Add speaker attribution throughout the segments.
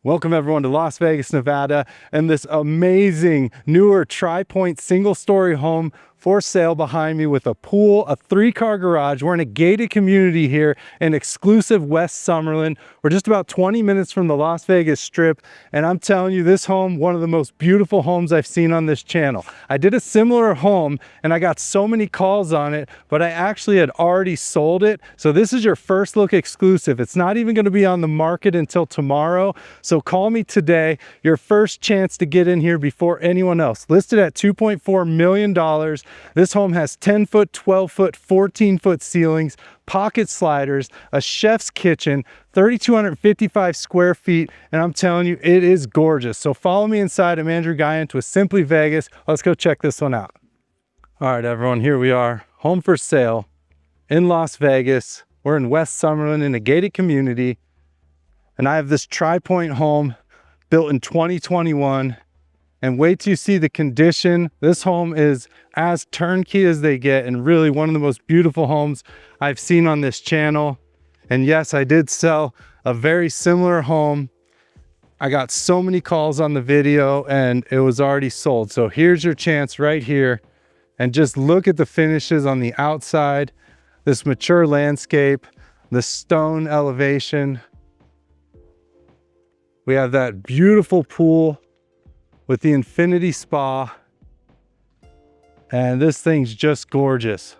Speaker 1: Welcome everyone to Las Vegas, Nevada, and this amazing newer Tri-Pointe single-story home for sale behind me with a pool, a 3-car garage. We're in a gated community here in exclusive West Summerlin. We're just about 20 minutes from the Las Vegas Strip, and I'm telling you, this home, one of the most beautiful homes I've seen on this channel. I did a similar home and I got so many calls on it, but I actually had already sold it. So this is your first look exclusive. It's not even going to be on the market until tomorrow. So call me today, your first chance to get in here before anyone else. Listed at $2.4 million. This home has 10-foot, 12-foot, 14-foot ceilings, pocket sliders, a chef's kitchen, 3,255 square feet, and I'm telling you, it is gorgeous. So follow me inside. I'm Andrew Guiant with Simply Vegas. Let's go check this one out. All right, everyone, here we are, home for sale in Las Vegas. We're in West Summerlin in a gated community, and I have this Tri-Pointe home built in 2021. And wait till you see the condition. This home is as turnkey as they get, and really one of the most beautiful homes I've seen on this channel. And yes, I did sell a very similar home. I got so many calls on the video and it was already sold. So here's your chance right here. And just look at the finishes on the outside, this mature landscape, the stone elevation. We have that beautiful pool with the infinity spa, and this thing's just gorgeous.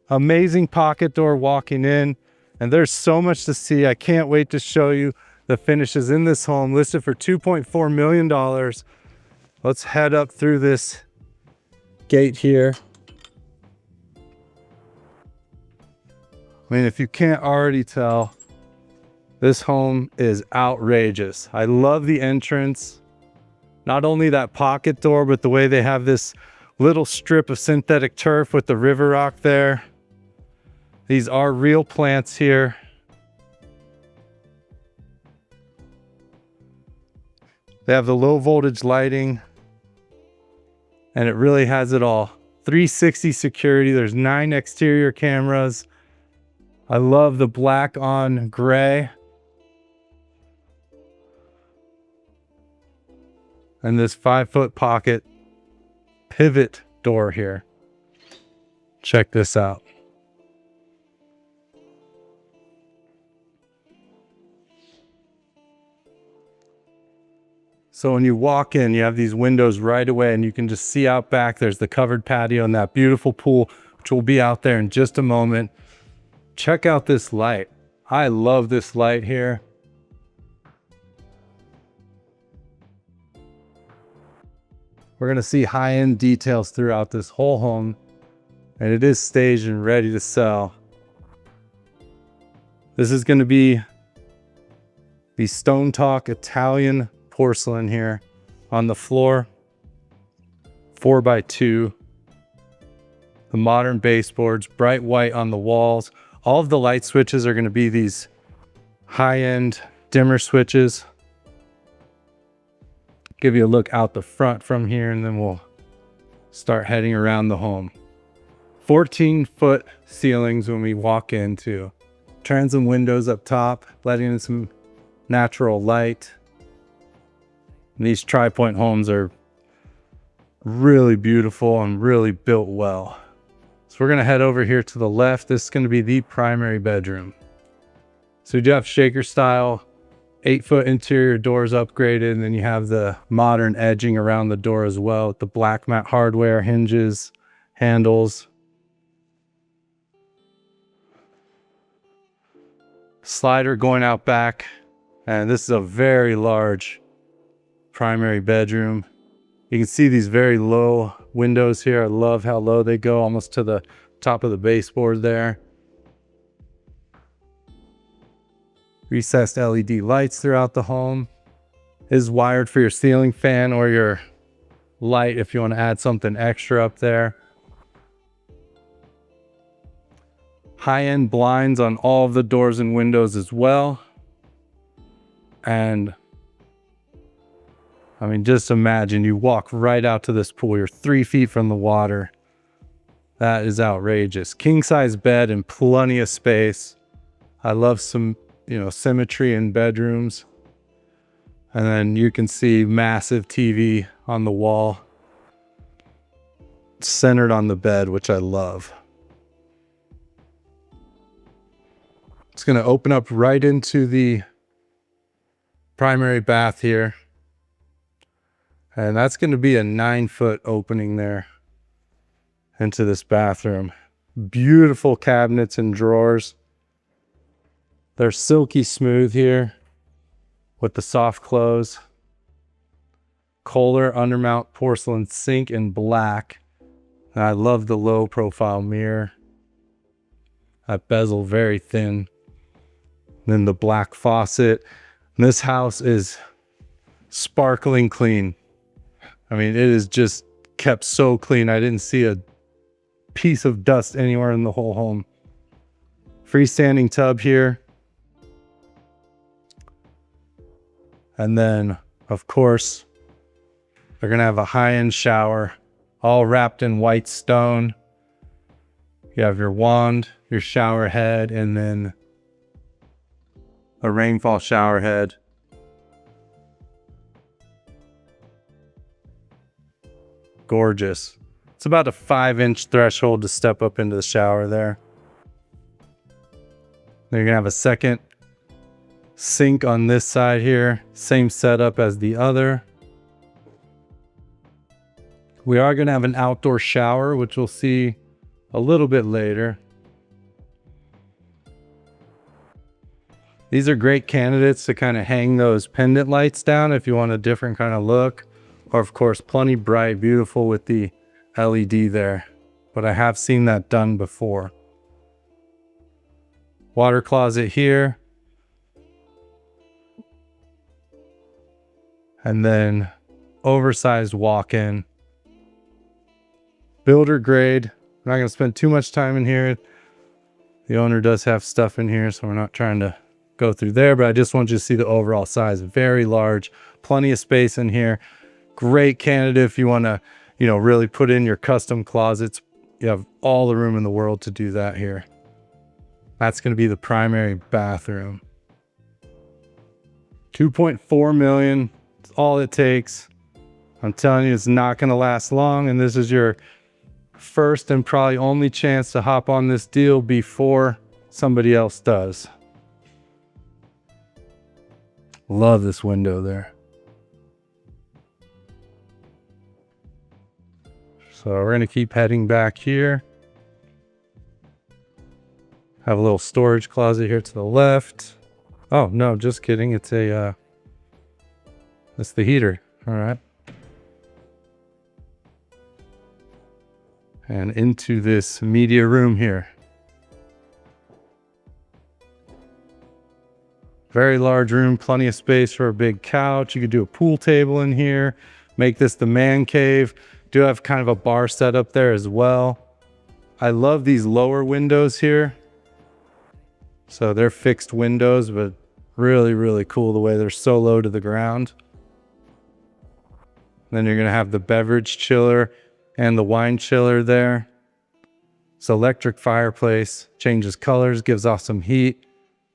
Speaker 1: Amazing pocket door walking in, and there's so much to see. I can't wait to show you the finishes in this home, listed for $2.4 million. Let's head up through this gate here. I mean, if you can't already tell, this home is outrageous. I love the entrance. Not only that pocket door, but the way they have this little strip of synthetic turf with the river rock there. These are real plants here. They have the low voltage lighting, and it really has it all. 360 security, there's 9 exterior cameras. I love the black on gray. And this 5-foot pocket pivot door here. Check this out. So when you walk in, you have these windows right away and you can just see out back. There's the covered patio and that beautiful pool, which will be out there in just a moment. Check out this light. I love this light here. We're gonna see high-end details throughout this whole home, and it is staged and ready to sell. This is gonna be the Stone Talk Italian porcelain here on the floor, 4x2. The modern baseboards, bright white on the walls. All of the light switches are gonna be these high-end dimmer switches. Give you a look out the front from here, and then we'll start heading around the home. 14-foot ceilings when we walk into. Transom windows up top, letting in some natural light. And these Tri-Pointe homes are really beautiful and really built well. So we're gonna head over here to the left. This is gonna be the primary bedroom. So we do have shaker style 8-foot interior doors upgraded, and then you have the modern edging around the door as well with the black matte hardware, hinges, handles. Slider going out back, and this is a very large primary bedroom. You can see these very low windows here. I love how low they go, almost to the top of the baseboard there. Recessed LED lights throughout the home. Is wired for your ceiling fan or your light if you want to add something extra up there. High-end blinds on all of the doors and windows as well. And I mean, just imagine you walk right out to this pool. You're 3 feet from the water. That is outrageous. King size bed and plenty of space. I love some, symmetry in bedrooms. And then you can see massive TV on the wall, centered on the bed, which I love. It's going to open up right into the primary bath here. And that's going to be a 9-foot opening there into this bathroom. Beautiful cabinets and drawers. They're silky smooth here with the soft close. Kohler undermount porcelain sink in black. And I love the low profile mirror. That bezel very thin. And then the black faucet. And this house is sparkling clean. I mean, it is just kept so clean. I didn't see a piece of dust anywhere in the whole home. Freestanding tub here. And then, of course, they're going to have a high-end shower, all wrapped in white stone. You have your wand, your shower head, and then a rainfall shower head. Gorgeous. It's about a 5-inch threshold to step up into the shower there. Then you're going to have a second sink on this side here. Same setup as the other. We are going to have an outdoor shower, which we'll see a little bit later. These are great candidates to kind of hang those pendant lights down if you want a different kind of look. Or of course, plenty bright, beautiful with the LED there. But I have seen that done before. Water closet here. And then oversized walk-in. Builder grade. I'm not going to spend too much time in here. The owner does have stuff in here, so we're not trying to go through there, but I just want you to see the overall size. Very large, plenty of space in here. Great candidate if you want to, really put in your custom closets. You have all the room in the world to do that here. That's going to be the primary bathroom. 2.4 million. It's all it takes. I'm telling you, it's not going to last long, and this is your first and probably only chance to hop on this deal before somebody else does. Love this window there. So we're going to keep heading back here. Have a little storage closet here to the left. Oh, no, just kidding. It's the heater. All right. And into this media room here. Very large room, plenty of space for a big couch. You could do a pool table in here, make this the man cave. Do have kind of a bar set up there as well. I love these lower windows here. So they're fixed windows, but really, really cool the way they're so low to the ground. Then you're gonna have the beverage chiller and the wine chiller there. It's electric fireplace, changes colors, gives off some heat.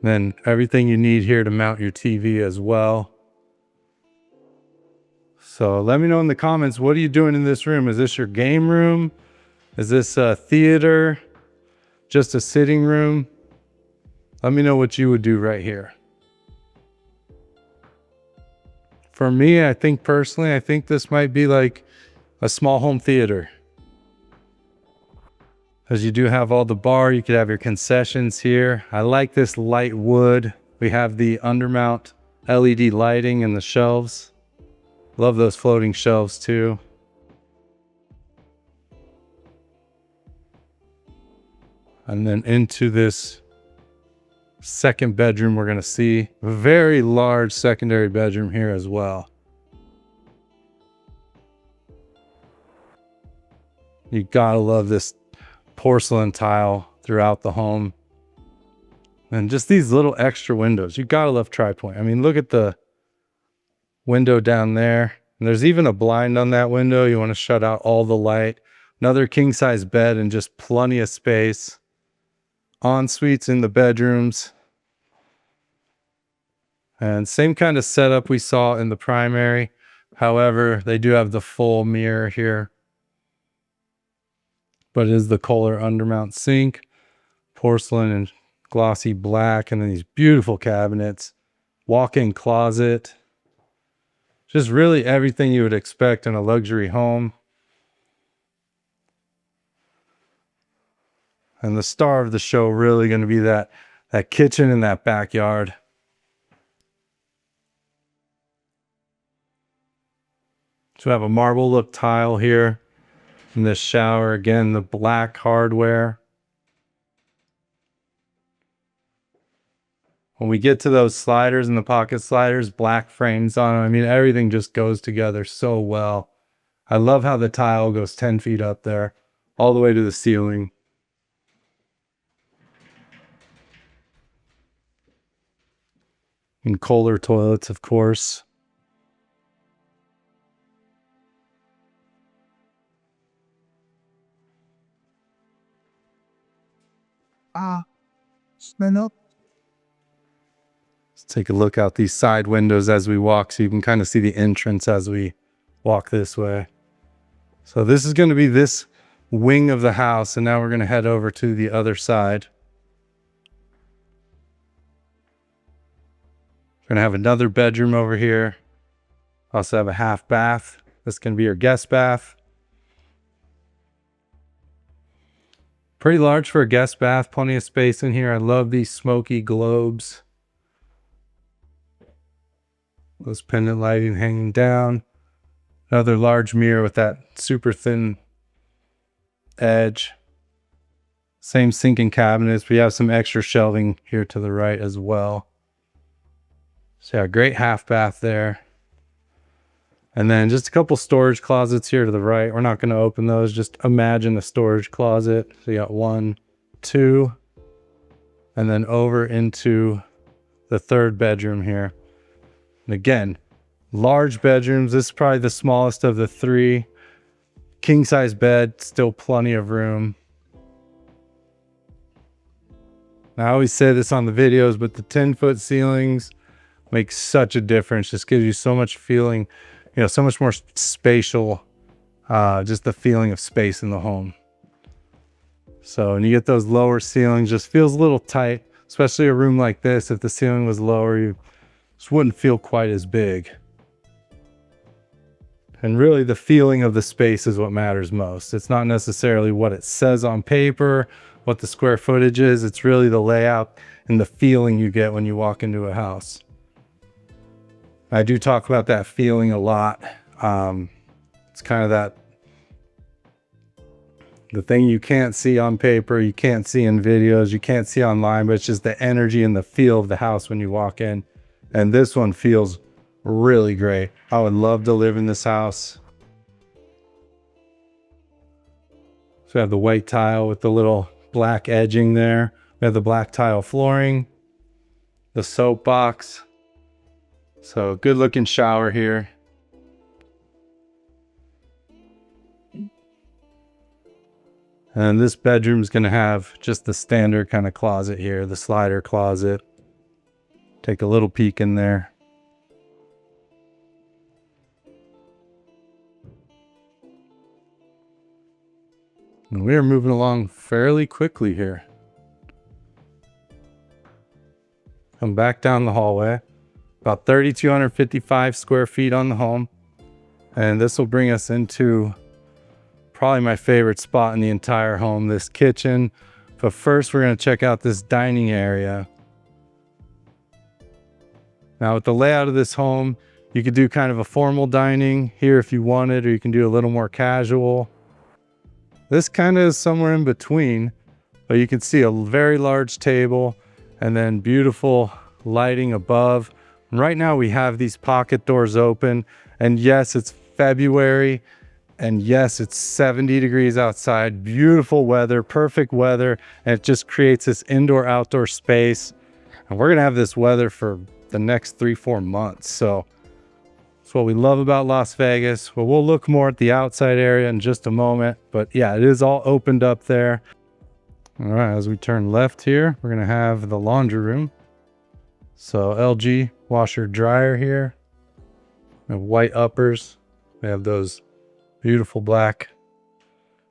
Speaker 1: Then everything you need here to mount your TV as well. So let me know in the comments, what are you doing in this room? Is this your game room? Is this a theater? Just a sitting room? Let me know what you would do right here. For me, I think personally, I think this might be like a small home theater. As you do have all the bar, you could have your concessions here. I like this light wood. We have the undermount LED lighting and the shelves. Love those floating shelves too. And then into this second bedroom, we're gonna see a very large secondary bedroom here as well. You gotta love this porcelain tile throughout the home. And just these little extra windows. You gotta love Tri-Pointe. I mean, look at the window down there. And there's even a blind on that window. You want to shut out all the light. Another king size bed and just plenty of space. En suites in the bedrooms. And same kind of setup we saw in the primary. However, they do have the full mirror here. But it is the Kohler undermount sink, porcelain and glossy black, and then these beautiful cabinets, walk-in closet. Just really everything you would expect in a luxury home. And the star of the show really going to be that kitchen in that backyard. So we have a marble look tile here in this shower. Again, the black hardware. When we get to those sliders and the pocket sliders, black frames on them. I mean, everything just goes together so well. I love how the tile goes 10 feet up there, all the way to the ceiling. And Kohler toilets, of course.
Speaker 2: Smell up.
Speaker 1: Let's take a look out these side windows as we walk so you can kind of see the entrance as we walk this way. So this is going to be this wing of the house, and now we're going to head over to the other side. We're going to have another bedroom over here. Also have a half bath. This is going to be your guest bath. Pretty large for a guest bath, plenty of space in here. I love these smoky globes. Those pendant lighting hanging down. Another large mirror with that super thin edge. Same sink and cabinets. We have some extra shelving here to the right as well. So yeah, great half bath there. And then just a couple storage closets here to the right. We're not going to open those. Just imagine a storage closet. So you got 1, 2, and then over into the third bedroom here. And again, large bedrooms. This is probably the smallest of the 3. King size bed, still plenty of room. Now, I always say this on the videos, but the 10-foot ceilings make such a difference. Just gives you so much feeling, you know, so much more spatial, just the feeling of space in the home. So when you get those lower ceilings, just feels a little tight, especially a room like this. If the ceiling was lower, you just wouldn't feel quite as big. And really the feeling of the space is what matters most. It's not necessarily what it says on paper, what the square footage is. It's really the layout and the feeling you get when you walk into a house. I do talk about that feeling a lot. It's kind of that, the thing you can't see on paper, you can't see in videos, you can't see online, but it's just the energy and the feel of the house when you walk in. And this one feels really great. I would love to live in this house. So we have the white tile with the little black edging there. We have the black tile flooring, the soap box. So good looking shower here. And this bedroom is going to have just the standard kind of closet here, the slider closet. Take a little peek in there. And we are moving along fairly quickly here. Come back down the hallway. About 3,255 square feet on the home. And this will bring us into probably my favorite spot in the entire home, this kitchen. But first we're going to check out this dining area. Now with the layout of this home, you could do kind of a formal dining here if you wanted, or you can do a little more casual. This kind of is somewhere in between, but you can see a very large table and then beautiful lighting above. And right now we have these pocket doors open, and yes, it's February, and yes, it's 70 degrees outside, beautiful weather, perfect weather, and it just creates this indoor-outdoor space. And we're gonna have this weather for the next 3-4 months. So that's what we love about Las Vegas. Well, we'll look more at the outside area in just a moment, but yeah, it is all opened up there. All right, as we turn left here, we're gonna have the laundry room. So LG washer dryer here. We have white uppers. We have those beautiful black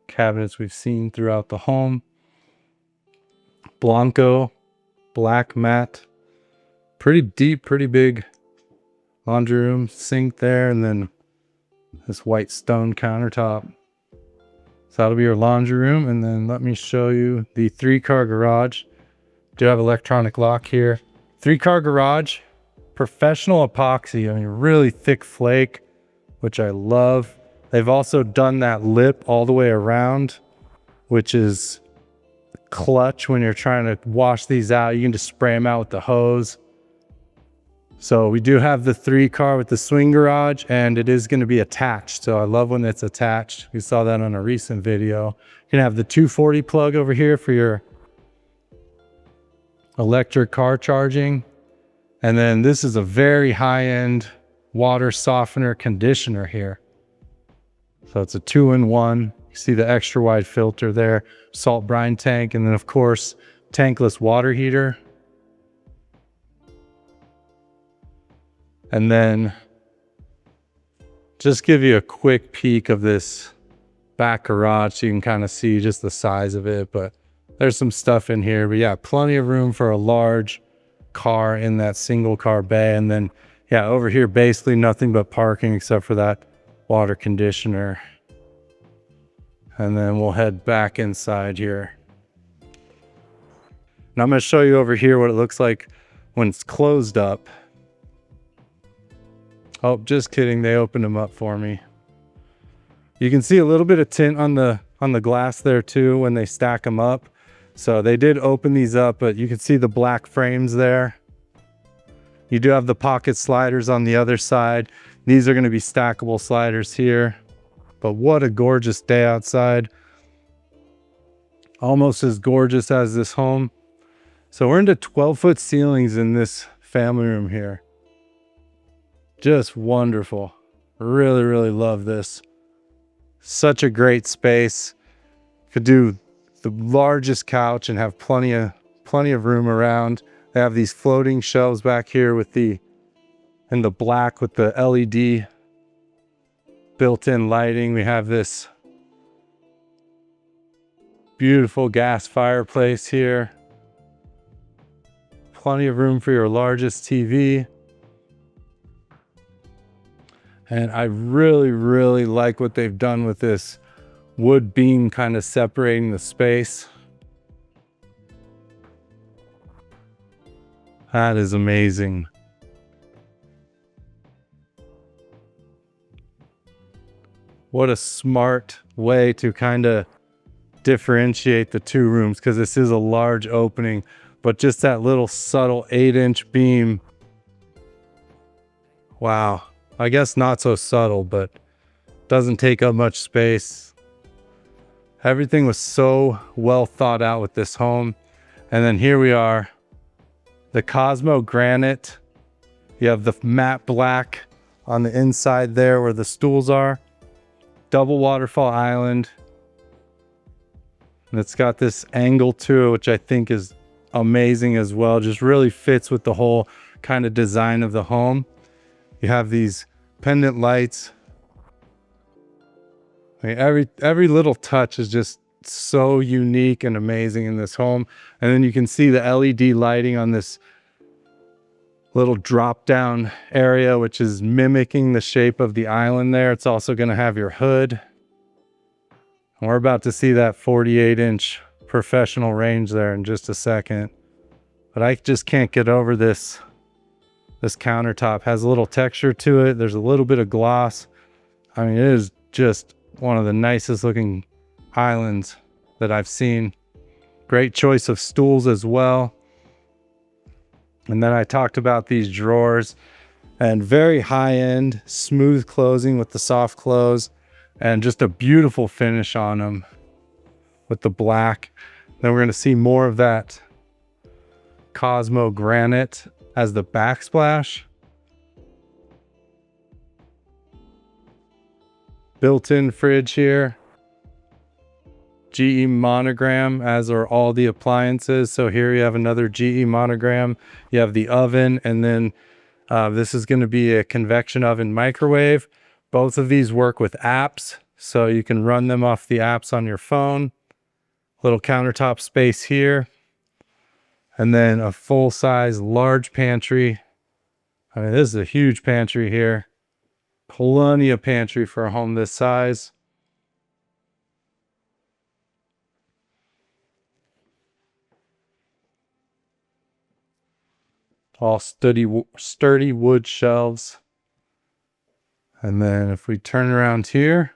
Speaker 1: cabinets we've seen throughout the home. Blanco, black matte. Pretty deep, pretty big laundry room, sink there, and then this white stone countertop. So that'll be your laundry room. And then let me show you the 3-car garage. Do have electronic lock here. 3-car garage, professional epoxy. I mean, really thick flake, which I love. They've also done that lip all the way around, which is clutch when you're trying to wash these out. You can just spray them out with the hose. So we do have the 3-car with the swing garage, and it is going to be attached. So I love when it's attached. We saw that on a recent video. You can have the 240 plug over here for your electric car charging. And then this is a very high-end water softener conditioner here. So it's a 2-in-1. You see the extra wide filter there, salt brine tank, and then of course, tankless water heater. And then just give you a quick peek of this back garage so you can kind of see just the size of it. But there's some stuff in here. But yeah, plenty of room for a large car in that single car bay. And then yeah, over here basically nothing but parking except for that water conditioner. And then we'll head back inside here. Now I'm going to show you over here what it looks like when it's closed up. Oh, just kidding. They opened them up for me. You can see a little bit of tint on the glass there too when they stack them up. So they did open these up, but you can see the black frames there. You do have the pocket sliders on the other side. These are going to be stackable sliders here. But what a gorgeous day outside. Almost as gorgeous as this home. So we're into 12-foot ceilings in this family room here. Just wonderful. Really, really love this. Such a great space. Could do the largest couch and have plenty of room around. They have these floating shelves back here with in the black with the LED built-in lighting. We have this beautiful gas fireplace here. Plenty of room for your largest TV. And I really, really like what they've done with this wood beam kind of separating the space. That is amazing. What a smart way to kind of differentiate the two rooms, because this is a large opening, but just that little subtle 8-inch beam. Wow. I guess not so subtle, but doesn't take up much space. Everything was so well thought out with this home. And then here we are, the Cosmo Granite. You have the matte black on the inside there where the stools are. Double waterfall island. And it's got this angle to it, which I think is amazing as well. Just really fits with the whole kind of design of the home. You have these pendant lights. I mean, every little touch is just so unique and amazing in this home. And then you can see the LED lighting on this little drop down area, which is mimicking the shape of the island there. It's also going to have your hood. And we're about to see that 48-inch professional range there in just a second. But I just can't get over this. This countertop has a little texture to it. There's a little bit of gloss. I mean, it is just one of the nicest looking islands that I've seen. Great choice of stools as well. And then I talked about these drawers, and very high-end, smooth closing with the soft close, and just a beautiful finish on them with the black. Then we're going to see more of that Cosmo Granite as the backsplash. Built-in fridge here. GE monogram, as are all the appliances. So here you have another GE monogram. You have the oven, and then This is going to be a convection oven microwave. Both of these work with apps, so you can run them off the apps on your phone. Little countertop space here. And then a full-size large pantry. I mean, this is a huge pantry here. Plenty of pantry for a home this size. All sturdy wood shelves. And then if we turn around here,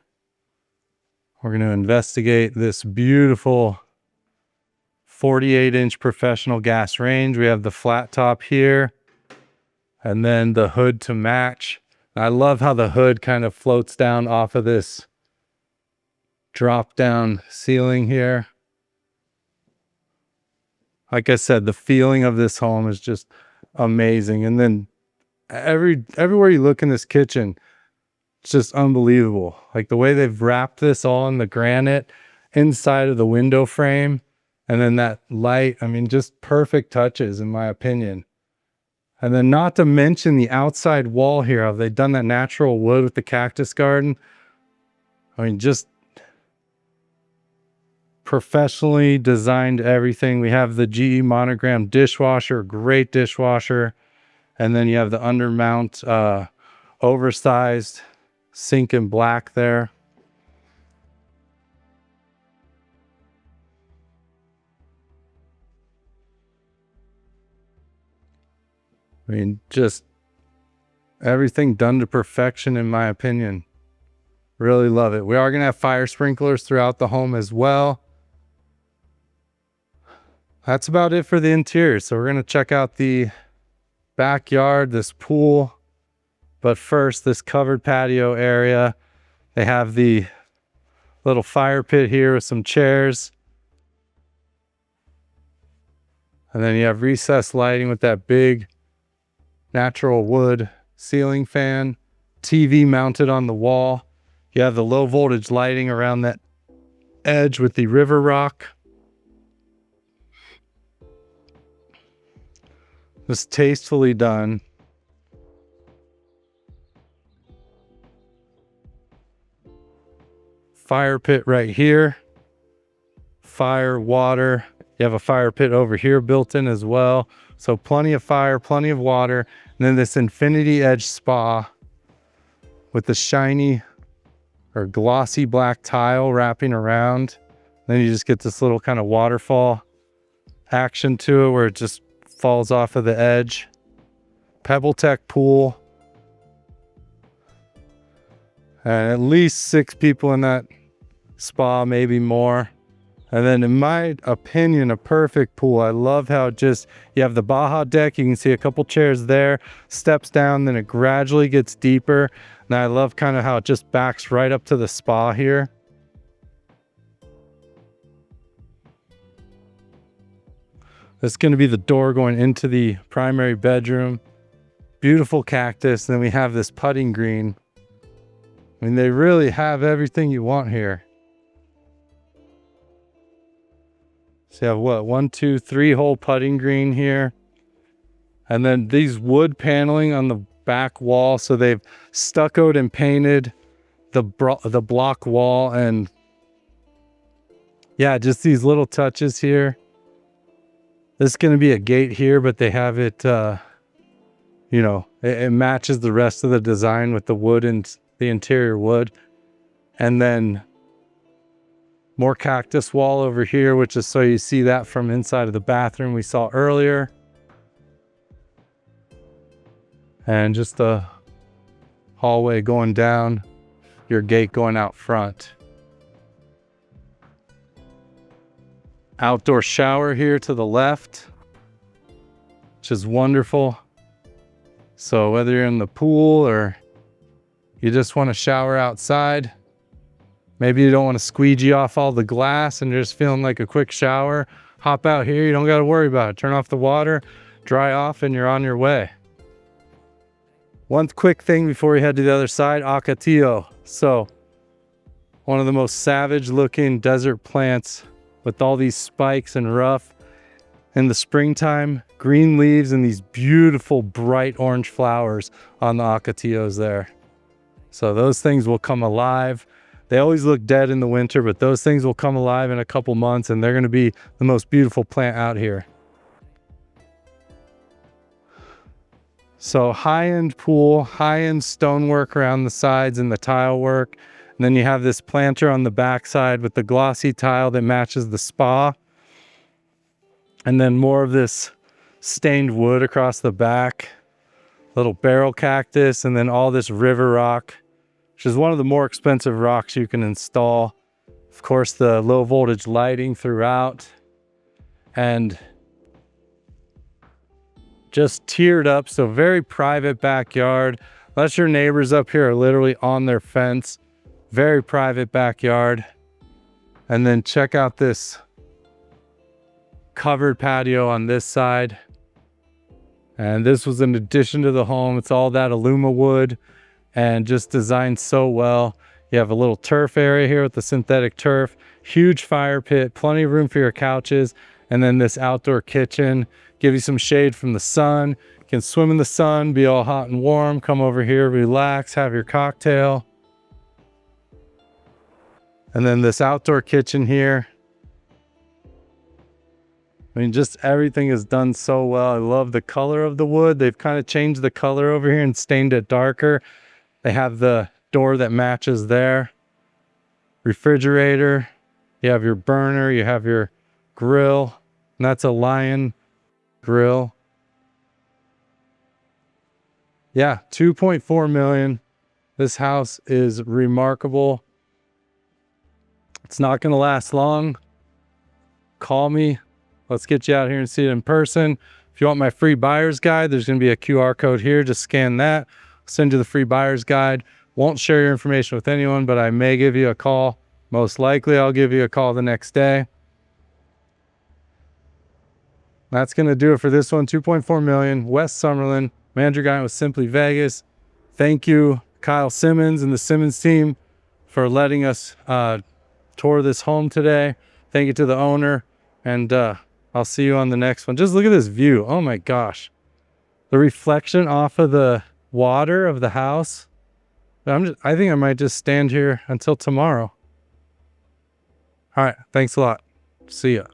Speaker 1: we're going to investigate this beautiful 48-inch professional gas range. We have the flat top here, and then the hood to match. I love how the hood kind of floats down off of this drop down ceiling here. Like I said, the feeling of this home is just amazing. And then everywhere you look in this kitchen, it's just unbelievable. Like the way they've wrapped this all in the granite inside of the window frame. And then that light, I mean, just perfect touches in my opinion. And then not to mention the outside wall here. Have they done that natural wood with the cactus garden? I mean, just professionally designed everything. We have the GE monogram dishwasher, great dishwasher. And then you have the undermount oversized sink in black there. I mean, just everything done to perfection in my opinion. Really love it. We are going to have fire sprinklers throughout the home as well. That's about it for the interior. So we're going to check out the backyard, this pool. But first, this covered patio area. They have the little fire pit here with some chairs. And then you have recessed lighting with that big natural wood ceiling fan, TV mounted on the wall. You have the low voltage lighting around that edge with the river rock. Just tastefully done. Fire pit right here. Fire, water. You have a fire pit over here built in as well. So plenty of fire, plenty of water. And then this infinity edge spa with the shiny or glossy black tile wrapping around. Then you just get this little kind of waterfall action to it where it just falls off of the edge. Pebble Tech pool. And at least 6 people in that spa, maybe more. And then in my opinion, a perfect pool. I love how just, you have the Baja deck. You can see a couple chairs there, steps down, then it gradually gets deeper. And I love kind of how it just backs right up to the spa here. This is going to be the door going into the primary bedroom. Beautiful cactus. Then we have this putting green. I mean, they really have everything you want here. So you have what, 1, 2, 3 hole putting green here. And then these wood paneling on the back wall. So they've stuccoed and painted the block wall. And yeah, just these little touches here. This is going to be a gate here, but they have it, you know, it matches the rest of the design with the wood and the interior wood. And then more cactus wall over here, which is so you see that from inside of the bathroom we saw earlier. And just the hallway going down, your gate going out front. Outdoor shower here to the left, which is wonderful. So whether you're in the pool or you just want to shower outside, maybe you don't want to squeegee off all the glass and you're just feeling like a quick shower, hop out here. You don't got to worry about it. Turn off the water, dry off, and you're on your way. One quick thing before we head to the other side, Ocotillo. So one of the most savage looking desert plants with all these spikes and rough in the springtime. green leaves and these beautiful bright orange flowers on the ocotillos there. So those things will come alive. They always look dead in the winter, but those things will come alive in a couple months and they're going to be the most beautiful plant out here. So high-end pool, high-end stonework around the sides and the tile work. And then you have this planter on the backside with the glossy tile that matches the spa. And then more of this stained wood across the back. Little barrel cactus, and then all this river rock, which is one of the more expensive rocks you can install. Of course, the low voltage lighting throughout. And just tiered up, so very private backyard. Unless your neighbors up here are literally on their fence. Very private backyard. And then check out this covered patio on this side. And this was an addition to the home. It's all that Aluma wood and just designed so well. You have a little turf area here with the synthetic turf, huge fire pit, plenty of room for your couches, and then this outdoor kitchen. Give you some shade from the sun. You can swim in the sun, be all hot and warm, come over here, relax, have your cocktail. And then this outdoor kitchen here. I mean, just everything is done so well. I love the color of the wood. They've kind of changed the color over here and stained it darker. They have the door that matches there. Refrigerator. You have your burner. You have your grill. And that's a Lion grill. Yeah, 2.4 million. This house is remarkable. It's not going to last long. Call me. Let's get you out here and see it in person. If you want my free buyer's guide, there's going to be a QR code here. Just scan that. I'll send you the free buyer's guide. Won't share your information with anyone, but I may give you a call. Most likely, I'll give you a call the next day. That's going to do it for this one. 2.4 million, West Summerlin. Manager Guiant with Simply Vegas. Thank you, Kyle Simmons and the Simmons team, for letting us tour this home today. Thank you to the owner. And I'll see you on the next one. Just look at this view. Oh my gosh. The reflection off of the water of the house. I think I might just stand here until tomorrow. All right. Thanks a lot. See ya.